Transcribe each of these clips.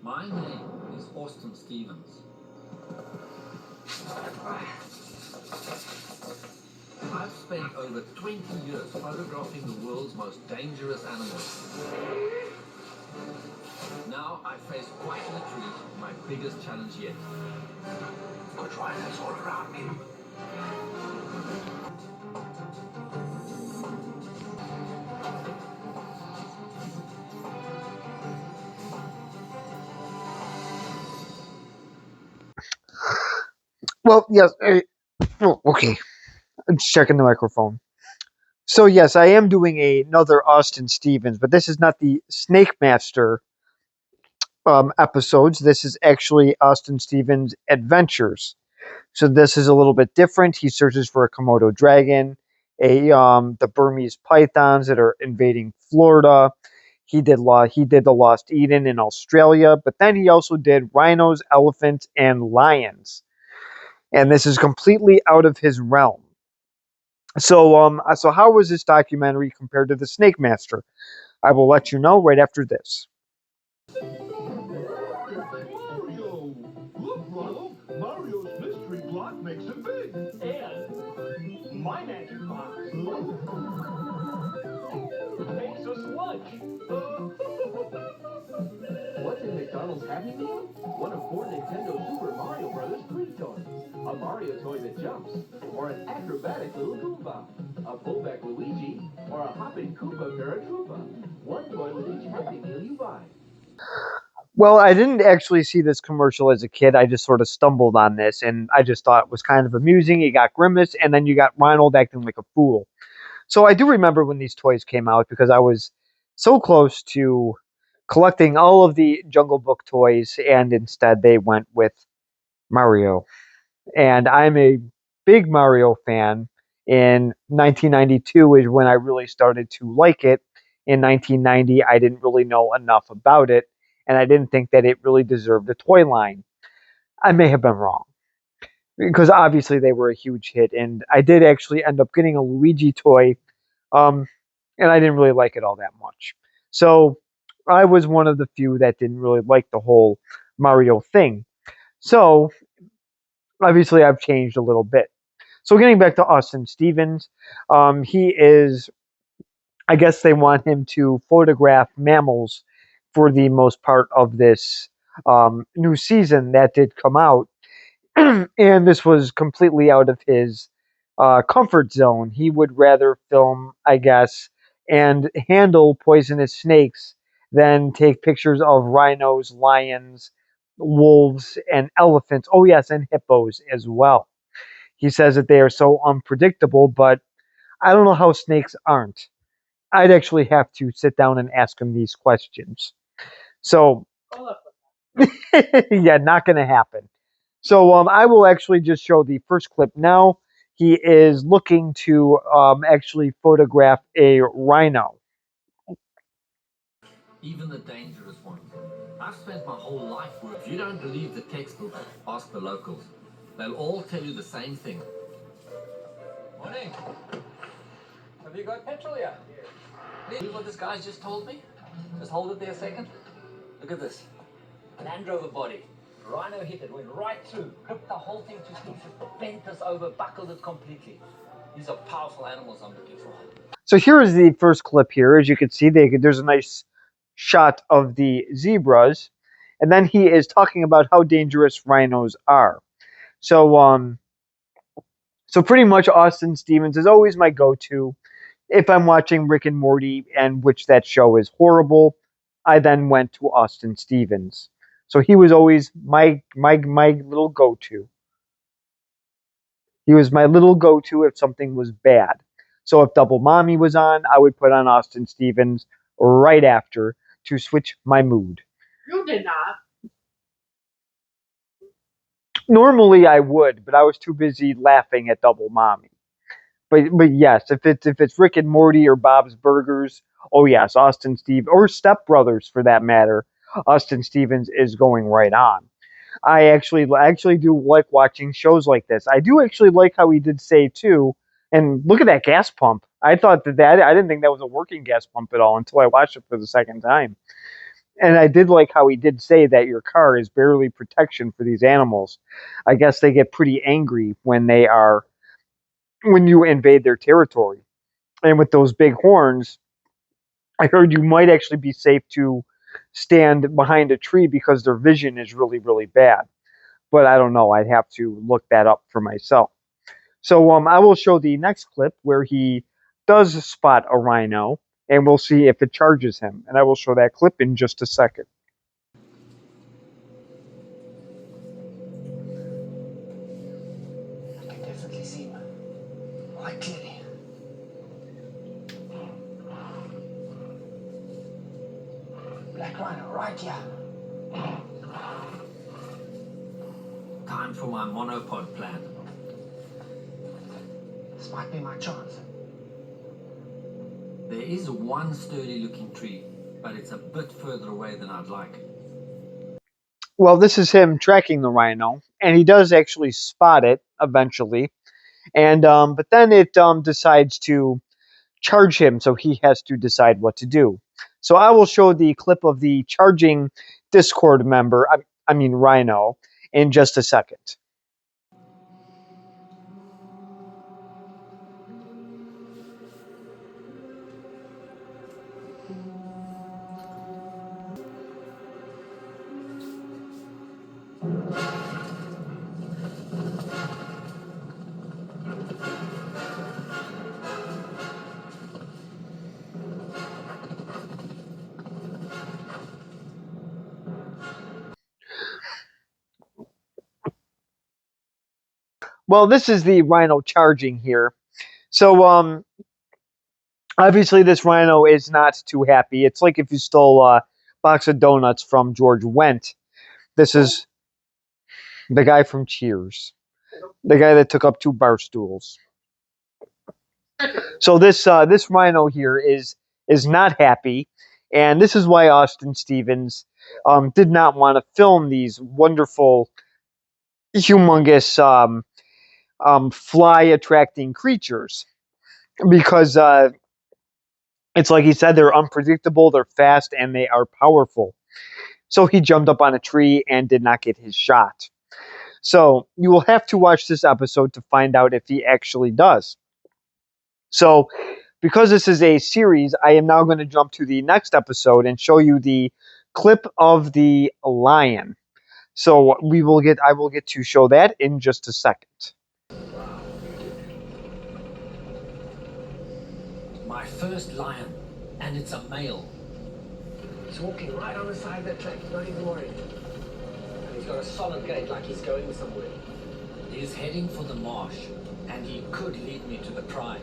My name is Austin Stevens. I've spent over 20 years photographing the world's most dangerous animals. Now I face quite literally my biggest challenge yet. Good rhinos all around me. Well, yes. Okay. I'm just checking the microphone. So, yes, I am doing another Austin Stevens, but this is not the Snake Master episodes. This is actually Austin Stevens' Adventures. So, this is a little bit different. He searches for a Komodo dragon, the Burmese pythons that are invading Florida. He did the Lost Eden in Australia, but then he also did rhinos, elephants, and lions. And this is completely out of his realm. So how was this documentary compared to The Snake Master? I will let you know right after this. Mario! Look, Ronald! Mario's mystery block makes it big! And my magic box makes us lunch! What's in McDonald's Happy Meal? One of 4 Nintendo Super Mario Brothers 3 toys. A Mario toy that jumps, or an acrobatic little Goomba. A pullback Luigi, or a hopping Koopa Paratroopa. One toy with each Happy Meal you buy. Well, I didn't actually see this commercial as a kid. I just sort of stumbled on this, and I just thought it was kind of amusing. You got Grimace, and then you got Ronald acting like a fool. So I do remember when these toys came out because I was so close to collecting all of the Jungle Book toys, and instead they went with Mario. And I'm a big Mario fan. In 1992 is when I really started to like it. In 1990, I didn't really know enough about it, and I didn't think that it really deserved a toy line. I may have been wrong because obviously they were a huge hit, and I did actually end up getting a Luigi toy, um, and I didn't really like it all that much. So I was one of the few that didn't really like the whole Mario thing. So obviously, I've changed a little bit. So getting back to Austin Stevens, he is. I guess they want him to photograph mammals for the most part of this new season that did come out, and this was completely out of his comfort zone. He would rather film, I guess, and handle poisonous snakes than take pictures of rhinos, lions, wolves, and elephants. Oh, yes, and hippos as well. He says that they are so unpredictable, but I don't know how snakes aren't. I'd actually have to sit down and ask him these questions. So, yeah, not going to happen. So, I will actually just show the first clip now. He is looking to actually photograph a rhino. Even the dangerous ones. I've spent my whole life with. If you don't believe the textbook, ask the locals. They'll all tell you the same thing. Morning! Have you got petrol yet? See what this guy's just told me? Just hold it there a second. Look at this. Land Rover body. Rhino hit it, went right through, ripped the whole thing to pieces, bent us over, buckled it completely. These are powerful animals I'm looking for. So here is the first clip here. As you can see, there's a nice shot of the zebras. And then he is talking about how dangerous rhinos are. So, so pretty much Austin Stevens is always my go-to. If I'm watching Rick and Morty, and which that show is horrible, I then went to Austin Stevens. So he was always my little go-to. He was my little go-to if something was bad. So if Double Mommy was on, I would put on Austin Stevens right after to switch my mood. You did not. Normally I would, but I was too busy laughing at Double Mommy. But yes, if it's Rick and Morty or Bob's Burgers, oh yes, Austin Stevens or Step Brothers for that matter, Austin Stevens is going right on. I actually do like watching shows like this. I do actually like how he did say too, and look at that gas pump. I thought that I didn't think that was a working gas pump at all until I watched it for the second time. And I did like how he did say that your car is barely protection for these animals. I guess they get pretty angry when you invade their territory. And with those big horns, I heard you might actually be safe to stand behind a tree because their vision is really, really bad. But I don't know. I'd have to look that up for myself. So I will show the next clip where he does spot a rhino, and we'll see if it charges him. And I will show that clip in just a second. I can definitely see him. Quite clearly. Black rhino, right here. Time for my monopod plan. This might be my chance. There is one sturdy looking tree, but it's a bit further away than I'd like. Well, this is him tracking the rhino, and he does actually spot it eventually. And but then it decides to charge him, so he has to decide what to do. So I will show the clip of the charging Discord member, I mean Rhino, in just a second. Well, this is the rhino charging here. So obviously this rhino is not too happy. It's like if you stole a box of donuts from George Wendt. This is the guy from Cheers. The guy that took up 2 bar stools. So this rhino here is not happy, and this is why Austin Stevens did not want to film these wonderful, humongous fly attracting creatures because it's like he said, they're unpredictable, they're fast, and they are powerful. So he jumped up on a tree and did not get his shot. So you will have to watch this episode to find out if he actually does. So because this is a series, I am now going to jump to the next episode and show you the clip of the lion. So I will get to show that in just a second. My first lion, and it's a male. He's walking right on the side of that track. He's not even worried. And he's got a solid gait like he's going somewhere. He's heading for the marsh, and he could lead me to the pride.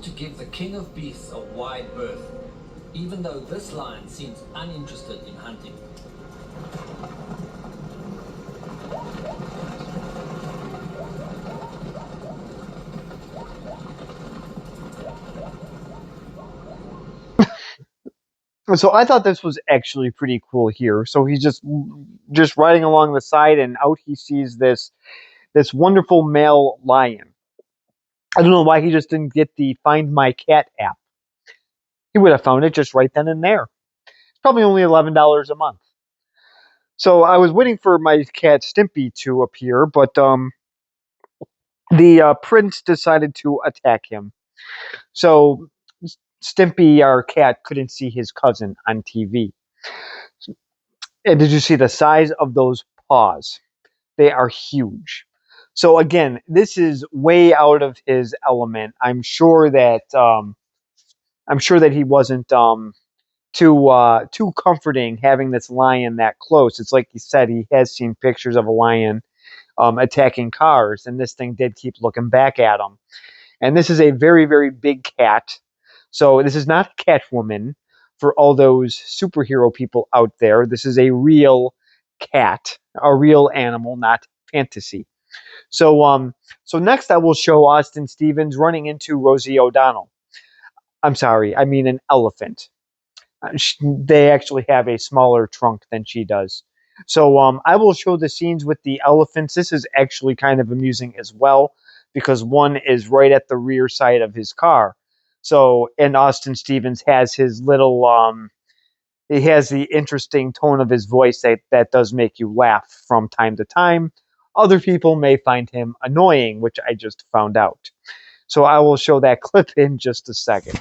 To give the king of beasts a wide berth, even though this lion seems uninterested in hunting. So I thought this was actually pretty cool here. So he's just riding along the side, and out he sees this wonderful male lion. I don't know why he just didn't get the Find My Cat app. He would have found it just right then and there. It's probably only $11 a month. So I was waiting for my cat Stimpy to appear, but the prince decided to attack him. So Stimpy, our cat, couldn't see his cousin on TV. And did you see the size of those paws? They are huge. So again, this is way out of his element. I'm sure that he wasn't too comforting having this lion that close. It's like he said, he has seen pictures of a lion attacking cars, and this thing did keep looking back at him. And this is a very, very big cat. So this is not Catwoman for all those superhero people out there. This is a real cat, a real animal, not fantasy. So so next I will show Austin Stevens running into Rosie O'Donnell. I'm sorry, I mean an elephant. They actually have a smaller trunk than she does. So I will show the scenes with the elephants. This is actually kind of amusing as well because one is right at the rear side of his car. So and Austin Stevens has his little he has the interesting tone of his voice that does make you laugh from time to time. Other people may find him annoying, which I just found out. So I will show that clip in just a second.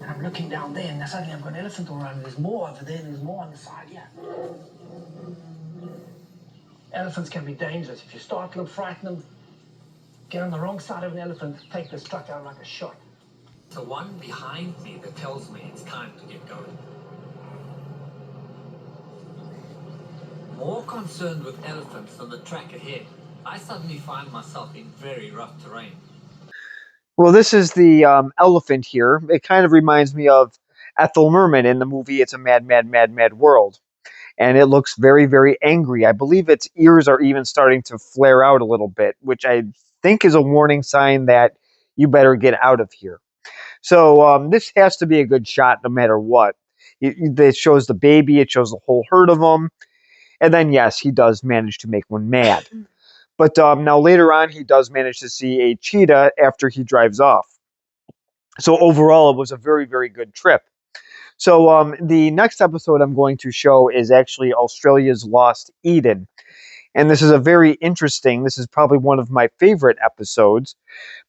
And I'm looking down there, and suddenly I've got an elephant all around. There's more over there, and there's more on the side here. Elephants can be dangerous. If you startle them, frighten them, get on the wrong side of an elephant, take this truck out like a shot. The one behind me that tells me it's time to get going. More concerned with elephants than the track ahead, I suddenly find myself in very rough terrain. Well, this is the elephant here. It kind of reminds me of Ethel Merman in the movie It's a Mad, Mad, Mad, Mad World. And it looks very, very angry. I believe its ears are even starting to flare out a little bit, which I think is a warning sign that you better get out of here. So this has to be a good shot no matter what. It shows the baby, it shows the whole herd of them. And then, yes, he does manage to make one mad. But now later on, he does manage to see a cheetah after he drives off. So overall, it was a very, very good trip. So the next episode I'm going to show is actually Australia's Lost Eden. And this is a very interesting, this is probably one of my favorite episodes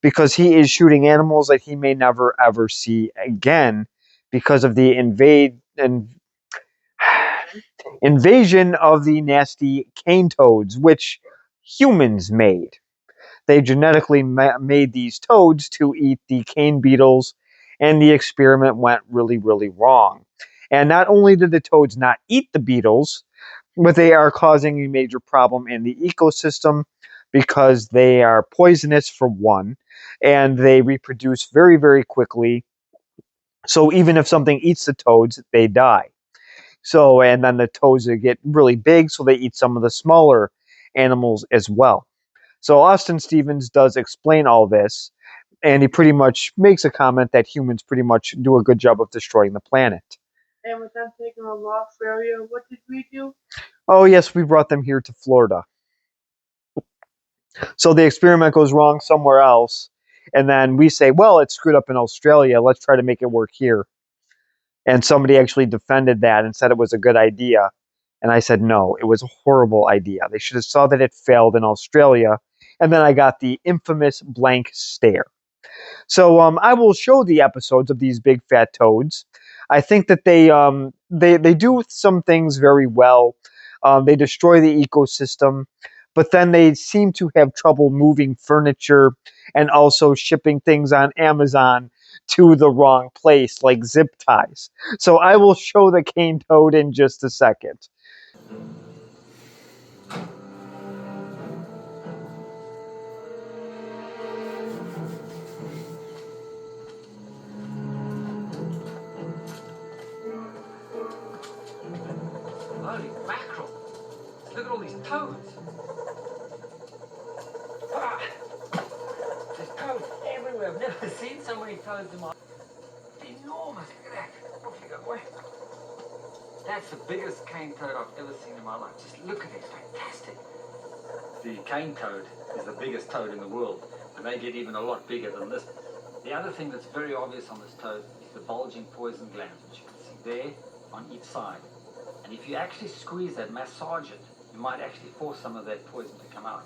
because he is shooting animals that he may never ever see again because of the invasion of the nasty cane toads, which humans made. They genetically made these toads to eat the cane beetles, and the experiment went really, really wrong. And not only did the toads not eat the beetles, but they are causing a major problem in the ecosystem because they are poisonous for one, and they reproduce very, very quickly. So even if something eats the toads, they die. So, and then the toads get really big, so they eat some of the smaller animals as well. So Austin Stevens does explain all this, and he pretty much makes a comment that humans pretty much do a good job of destroying the planet. And with them taking a lost area, what did we do? Oh yes, we brought them here to Florida. So the experiment goes wrong somewhere else, and then we say, well, it's screwed up in Australia, let's try to make it work here. And somebody actually defended that and said it was a good idea. And I said, no, it was a horrible idea. They should have saw that it failed in Australia. And then I got the infamous blank stare. So I will show the episodes of these big fat toads. I think that they do some things very well. They destroy the ecosystem, but then they seem to have trouble moving furniture and also shipping things on Amazon to the wrong place, like zip ties. So I will show the cane toad in just a second. Holy mackerel! Look at all these toads. Ah, there's toads everywhere. I've never seen so many toads in my... Enormous. Look at that. Off you go, boy. That's the biggest cane toad I've ever seen in my life. Just look at it. It's fantastic. The cane toad is the biggest toad in the world, and they get even a lot bigger than this. The other thing that's very obvious on this toad is the bulging poison glands, which you can see there on each side. And if you actually squeeze that, massage it, you might actually force some of that poison to come out.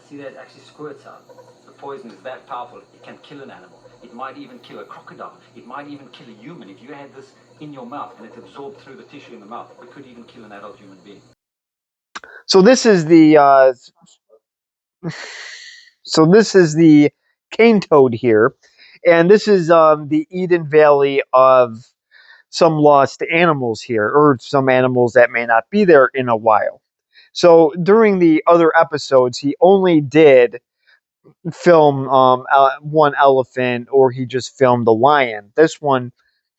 See that? It actually squirts out. The poison is that powerful, it can kill an animal. It might even kill a crocodile. It might even kill a human. If you had this in your mouth and it absorbed through the tissue in the mouth, it could even kill an adult human being. So this is the cane toad here, and this is the Eden Valley of some lost animals here, or some animals that may not be there in a while. So during the other episodes, he only did film one elephant, or he just filmed a lion. This one,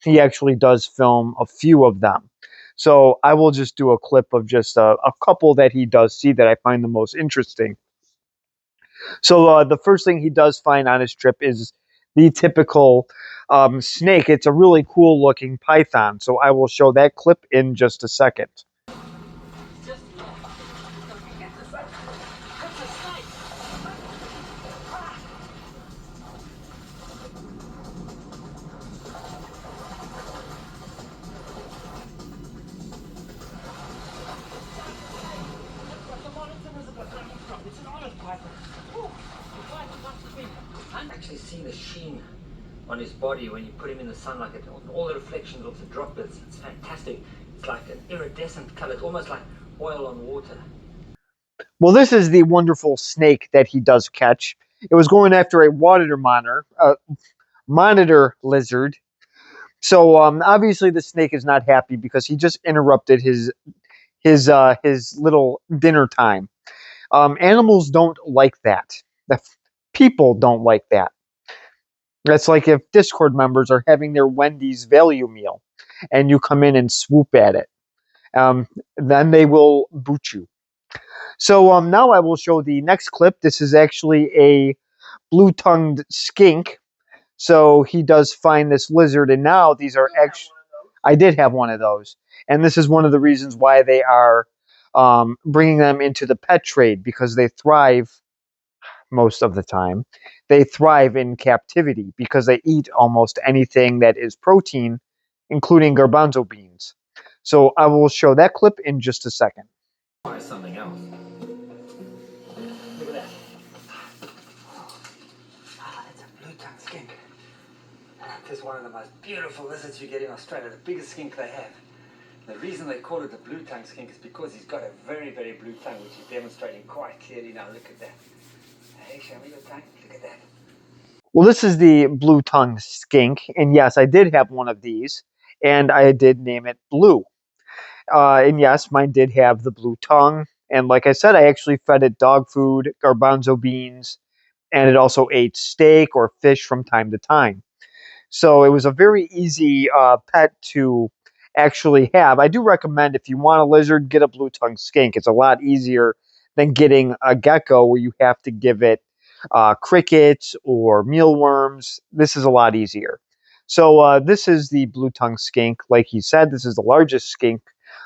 he actually does film a few of them. So I will just do a clip of just a couple that he does see that I find the most interesting. So the first thing he does find on his trip is the typical snake. It's a really cool looking python. So I will show that clip in just a second. Actually see the sheen on his body when you put him in the sunlight. All the reflections of the droplets. It's fantastic. It's like an iridescent color. It's almost like oil on water. Well, this is the wonderful snake that he does catch. It was going after a monitor lizard. So obviously the snake is not happy because he just interrupted his little dinner time. Animals don't like that. The people don't like that. That's like if Discord members are having their Wendy's value meal and you come in and swoop at it. Then they will boot you. So now I will show the next clip. This is actually a blue-tongued skink. So he does find this lizard, and now these are actually. I did have one of those, and this is one of the reasons why they are bringing them into the pet trade, because they thrive most of the time. They thrive in captivity because they eat almost anything that is protein, including garbanzo beans. So I will show that clip in just a second. Try something else. Look at that. Ah, that's a blue-tongued skink. This is one of the most beautiful lizards you get in Australia, the biggest skink they have. The reason they call it the blue-tongued skink is because he's got a very, very blue tongue, which he's demonstrating quite clearly now. Look at that. Hey, show me your tongue. Look at that. Well, this is the blue-tongued skink, and yes, I did have one of these, and I did name it Blue. And yes, mine did have the blue tongue, and like I said, I actually fed it dog food, garbanzo beans, and it also ate steak or fish from time to time. So it was a very easy pet to actually have. I do recommend, if you want a lizard, get a blue-tongued skink. It's a lot easier than getting a gecko where you have to give it crickets or mealworms. This is a lot easier. So this is the blue-tongued skink. Like he said, this is the largest skink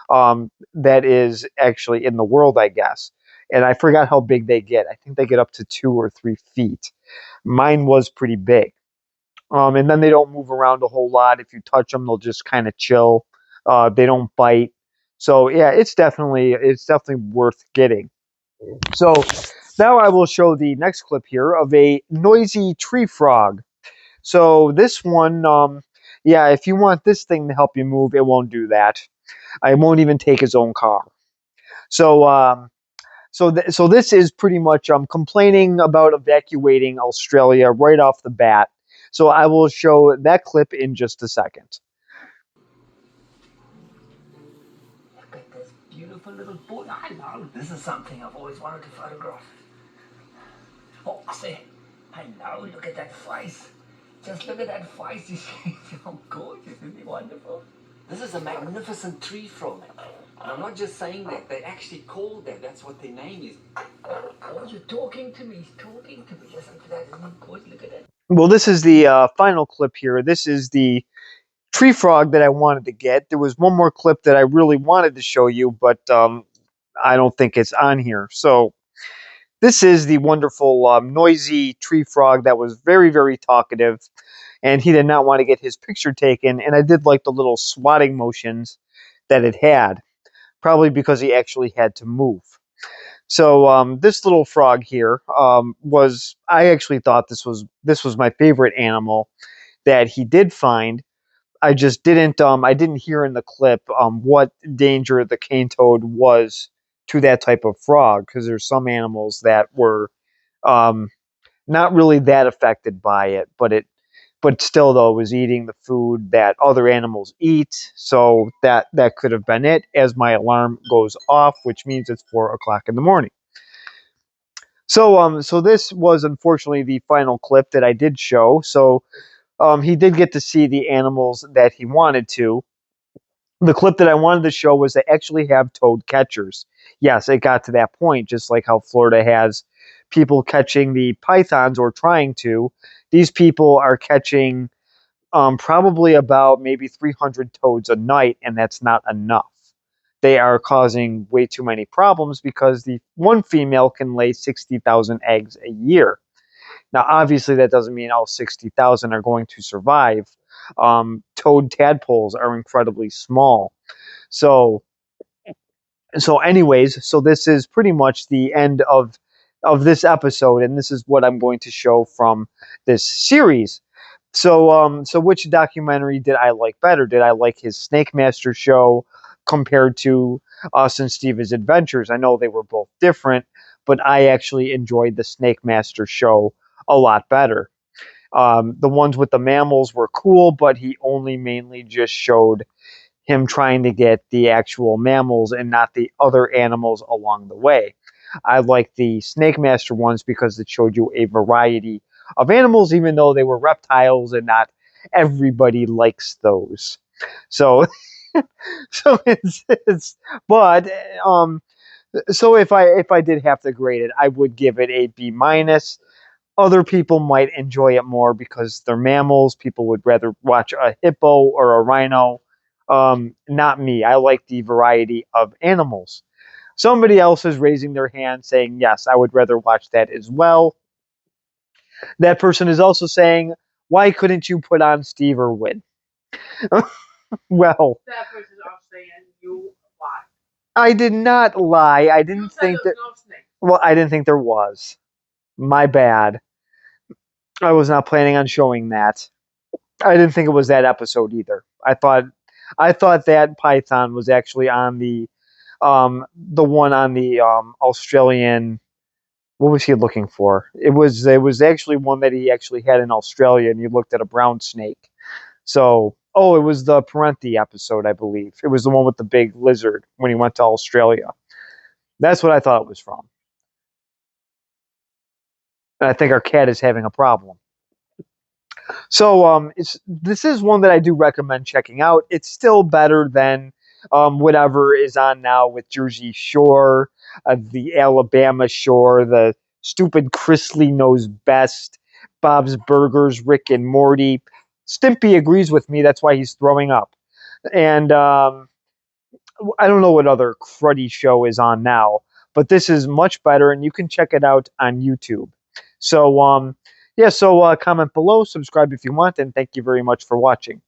that is actually in the world, I guess. And I forgot how big they get. I think they get up to 2 or 3 feet. Mine was pretty big. And then they don't move around a whole lot. If you touch them, they'll just kind of chill. They don't bite. So yeah, it's definitely worth getting. So now I will show the next clip here of a noisy tree frog. So this one, yeah, if you want this thing to help you move, it won't do that. It won't even take his own car. So so this is pretty much complaining about evacuating Australia right off the bat. So I will show that clip in just a second. Look at this beautiful little boy. I know. This is something I've always wanted to photograph. Oh, see. I know. Look at that face. Just look at that face. He's so gorgeous. Isn't he wonderful? This is a magnificent tree frog. And I'm not just saying that. They actually call that. That's what their name is. Oh, you're talking to me. He's talking to me. Listen to that. Isn't he gorgeous? Look at that. Well, this is the final clip here. This is the tree frog that I wanted to get. There was one more clip that I really wanted to show you, but I don't think it's on here. So this is the wonderful noisy tree frog that was very, very talkative, and he did not want to get his picture taken. And I did like the little swatting motions that it had, probably because he actually had to move. So this little frog here I actually thought this was my favorite animal that he did find. I just didn't I didn't hear in the clip what danger the cane toad was to that type of frog, because there's some animals that were um, not really that affected by it, but still though was eating the food that other animals eat. So that could have been it, as my alarm goes off, which means it's 4 o'clock in the morning. So this was unfortunately the final clip that I did show. So he did get to see the animals that he wanted to. The clip that I wanted to show was they actually have toad catchers. Yes, it got to that point, just like how Florida has people catching the pythons or trying to. These people are catching probably about maybe 300 toads a night, and that's not enough. They are causing way too many problems because the one female can lay 60,000 eggs a year. Now, obviously, that doesn't mean all 60,000 are going to survive. Toad tadpoles are incredibly small. So anyways, so this is pretty much the end of this episode, and this is what I'm going to show from this series. So which documentary did I like better? Did I like his Snake Master show compared to Us and Steve's Adventures? I know they were both different, but I actually enjoyed the Snake Master show a lot better. The ones with the mammals were cool, but he only mainly just showed him trying to get the actual mammals and not the other animals along the way. I like the Snake Master ones because it showed you a variety of animals, even though they were reptiles and not everybody likes those. So, so it's but so if I did have to grade it, I would give it a B minus. Other people might enjoy it more because they're mammals. People would rather watch a hippo or a rhino. Not me. I like the variety of animals. Somebody else is raising their hand saying, yes, I would rather watch that as well. That person is also saying, why couldn't you put on Steve Irwin? Well, That person's off saying you lie. I did not lie. I You didn't said think that. there's no snake. Well, I didn't think there was. My bad. I was not planning on showing that. I didn't think it was that episode either. I thought that python was actually on the one on the Australian. What was he looking for? It was actually one that he actually had in Australia, and he looked at a brown snake. So, it was the Parenti episode, I believe. It was the one with the big lizard when he went to Australia. That's what I thought it was from. And I think our cat is having a problem. So this is one that I do recommend checking out. It's still better than whatever is on now with Jersey Shore, the Alabama Shore, the stupid Chrisley Knows Best, Bob's Burgers, Rick and Morty. Stimpy agrees with me. That's why he's throwing up. And I don't know what other cruddy show is on now, but this is much better, and you can check it out on YouTube. So, yeah, so comment below, subscribe if you want, and thank you very much for watching.